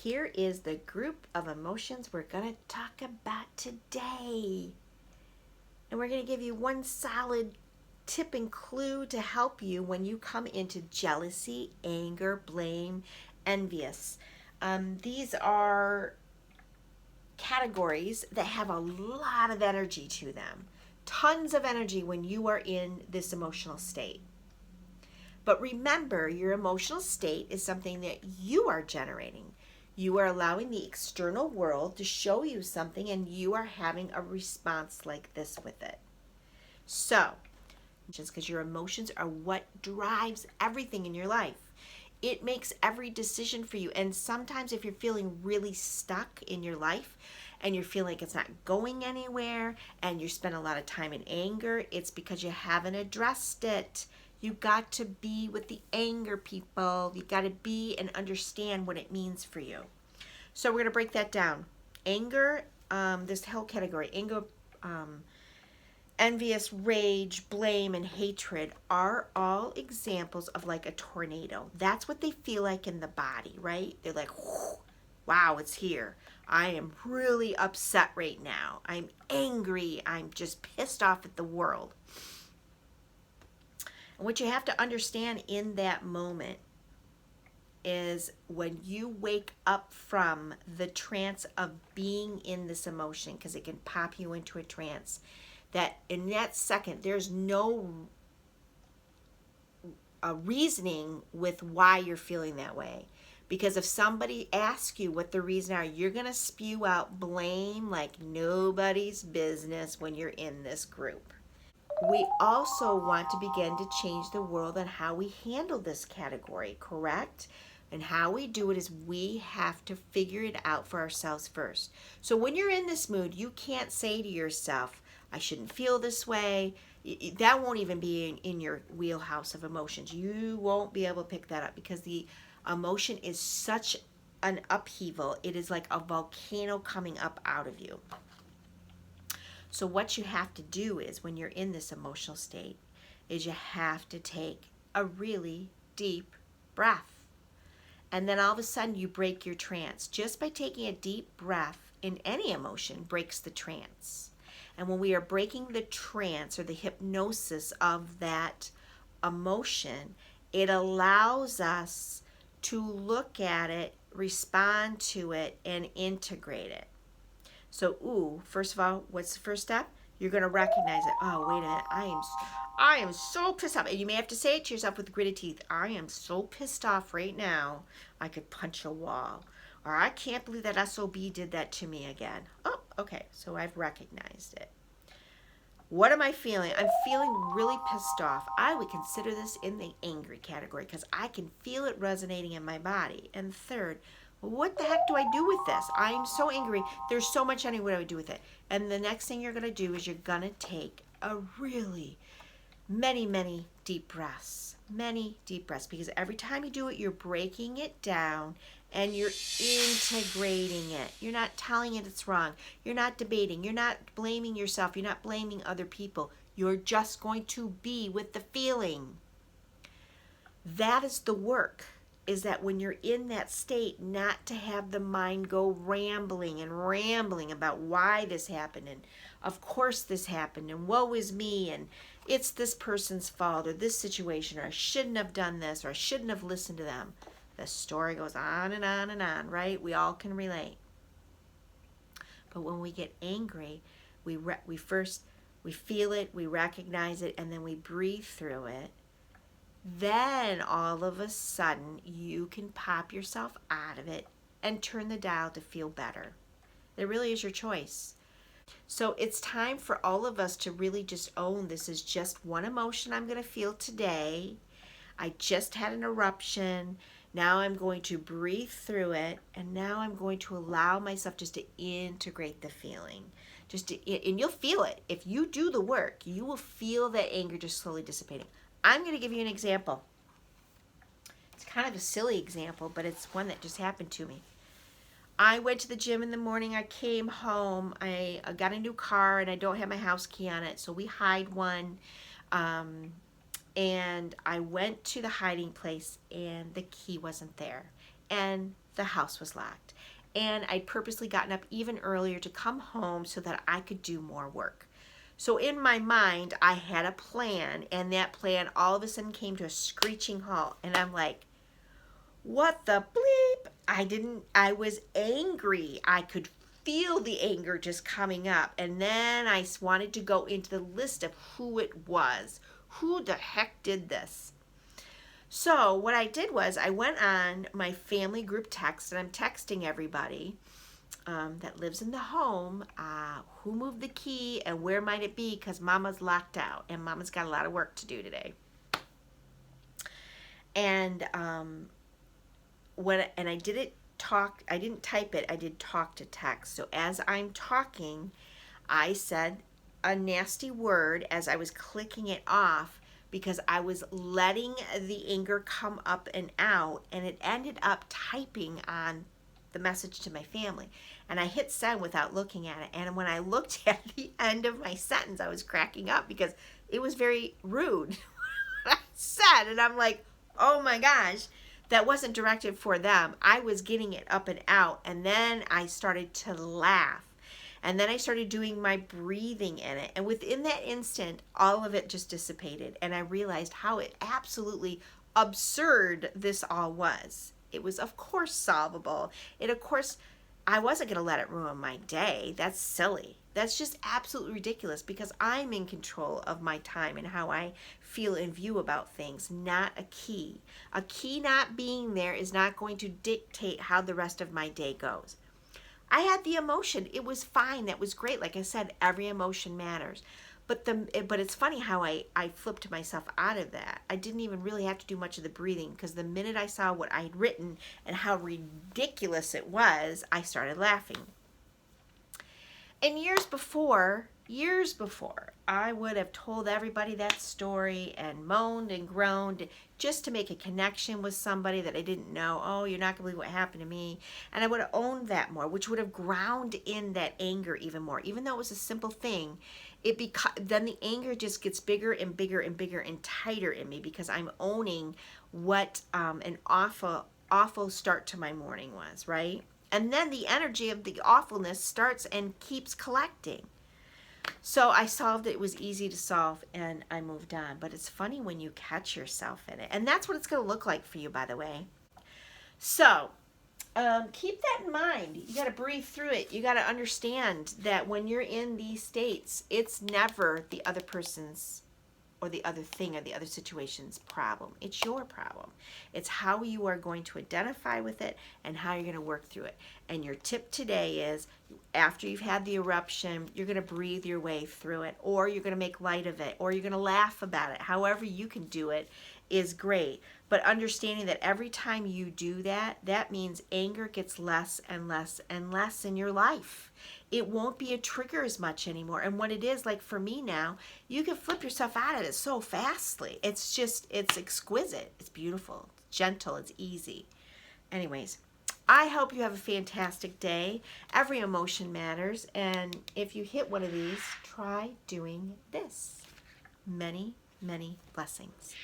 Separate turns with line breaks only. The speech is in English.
here is the group of emotions we're going to talk about today. And we're going to give you one solid tip and clue to help you when you come into jealousy, anger, blame, envious. These are categories that have a lot of energy to them. Tons of energy when you are in this emotional state. But remember, your emotional state is something that you are generating. You are allowing the external world to show you something, and you are having a response like this with it. So, just because your emotions are what drives everything in your life. It makes every decision for you. And sometimes if you're feeling really stuck in your life and you're feeling like it's not going anywhere and you spend a lot of time in anger, it's because you haven't addressed it. You got to be with the anger, people. You got to be and understand what it means for you. So we're going to break that down. Anger, this whole category, anger, envious, rage, blame, and hatred are all examples of like a tornado. That's what they feel like in the body, right? They're like, wow, it's here. I am really upset right now. I'm angry. I'm just pissed off at the world. And what you have to understand in that moment is when you wake up from the trance of being in this emotion, because it can pop you into a trance, that in that second, there's no reasoning with why you're feeling that way. Because if somebody asks you what the reason are, you're going to spew out blame like nobody's business when you're in this group. We also want to begin to change the world on how we handle this category, correct? And how we do it is we have to figure it out for ourselves first. So when you're in this mood, you can't say to yourself, I shouldn't feel this way. That won't even be in your wheelhouse of emotions. You won't be able to pick that up because the emotion is such an upheaval. It is like a volcano coming up out of you. So what you have to do is when you're in this emotional state is you have to take a really deep breath. And then all of a sudden you break your trance. Just by taking a deep breath in any emotion breaks the trance. And when we are breaking the trance or the hypnosis of that emotion, it allows us to look at it, respond to it, and integrate it. So, first of all, what's the first step? You're going to recognize it. Oh, wait a minute. I am so pissed off. And you may have to say it to yourself with gritted teeth. I am so pissed off right now, I could punch a wall. Or I can't believe that SOB did that to me again. Oh, okay. So I've recognized it. What am I feeling? I'm feeling really pissed off. I would consider this in the angry category because I can feel it resonating in my body. And third, what the heck do I do with this? I'm so angry. There's so much energy. What do I do with it? And the next thing you're going to do is you're going to take a really many deep breaths. Many deep breaths. Because every time you do it, you're breaking it down and you're integrating it. You're not telling it it's wrong. You're not debating. You're not blaming yourself. You're not blaming other people. You're just going to be with the feeling. That is the work. Is that when you're in that state, not to have the mind go rambling about why this happened, and of course this happened, and woe is me, and it's this person's fault, or this situation, or I shouldn't have done this, or I shouldn't have listened to them. The story goes on and on and on, right? We all can relate. But when we get angry, we feel it, we recognize it, and then we breathe through it. Then all of a sudden you can pop yourself out of it and turn the dial to feel better. It really is your choice. So it's time for all of us to really just own this is just one emotion I'm going to feel today. I just had an eruption. Now I'm going to breathe through it, and now I'm going to allow myself just to integrate the feeling. And you'll feel it. If you do the work, you will feel that anger just slowly dissipating. I'm going to give you an example. It's kind of a silly example, but it's one that just happened to me. I went to the gym in the morning. I came home. I got a new car, and I don't have my house key on it, so we hide one. And I went to the hiding place, and the key wasn't there. And the house was locked. And I'd purposely gotten up even earlier to come home so that I could do more work. So in my mind, I had a plan, and that plan all of a sudden came to a screeching halt. And I'm like, what the bleep? I was angry. I could feel the anger just coming up. And then I wanted to go into the list of who it was. Who the heck did this? So what I did was I went on my family group text, and I'm texting everybody that lives in the home, who moved the key and where might it be, because Mama's locked out and Mama's got a lot of work to do today. And I didn't type it, I did talk to text. So as I'm talking, I said a nasty word as I was clicking it off, because I was letting the anger come up and out, and it ended up typing on the message to my family. And I hit send without looking at it. And when I looked at the end of my sentence, I was cracking up because it was very rude what I said. And I'm like, oh my gosh, that wasn't directed for them. I was getting it up and out. And then I started to laugh. And then I started doing my breathing in it. And within that instant, all of it just dissipated. And I realized how absolutely absurd this all was. It was, of course, solvable. I wasn't going to let it ruin my day. That's silly. That's just absolutely ridiculous, because I'm in control of my time and how I feel and view about things, not a key. A key not being there is not going to dictate how the rest of my day goes. I had the emotion. It was fine. That was great. Like I said, every emotion matters. But it's funny how I flipped myself out of that. I didn't even really have to do much of the breathing, because the minute I saw what I had written and how ridiculous it was, I started laughing. And years before, I would have told everybody that story and moaned and groaned just to make a connection with somebody that I didn't know. Oh, you're not going to believe what happened to me. And I would have owned that more, which would have ground in that anger even more. Even though it was a simple thing, then the anger just gets bigger and bigger and bigger and tighter in me, because I'm owning what an awful start to my morning was, right? And then the energy of the awfulness starts and keeps collecting. So I solved it. It was easy to solve, and I moved on. But it's funny when you catch yourself in it. And that's what it's going to look like for you, by the way. So keep that in mind. You got to breathe through it. You got to understand that when you're in these states, it's never the other person's or the other thing or the other situation's problem. It's your problem. It's how you are going to identify with it and how you're going to work through it. And your tip today is, after you've had the eruption, you're going to breathe your way through it, or you're going to make light of it, or you're going to laugh about it. However you can do it is great. But understanding that every time you do that, that means anger gets less and less and less in your life. It won't be a trigger as much anymore. And what it is, like for me now, you can flip yourself out of it so fastly. It's exquisite. It's beautiful. It's gentle. It's easy. Anyways, I hope you have a fantastic day. Every emotion matters. And if you hit one of these, try doing this. Many, many blessings.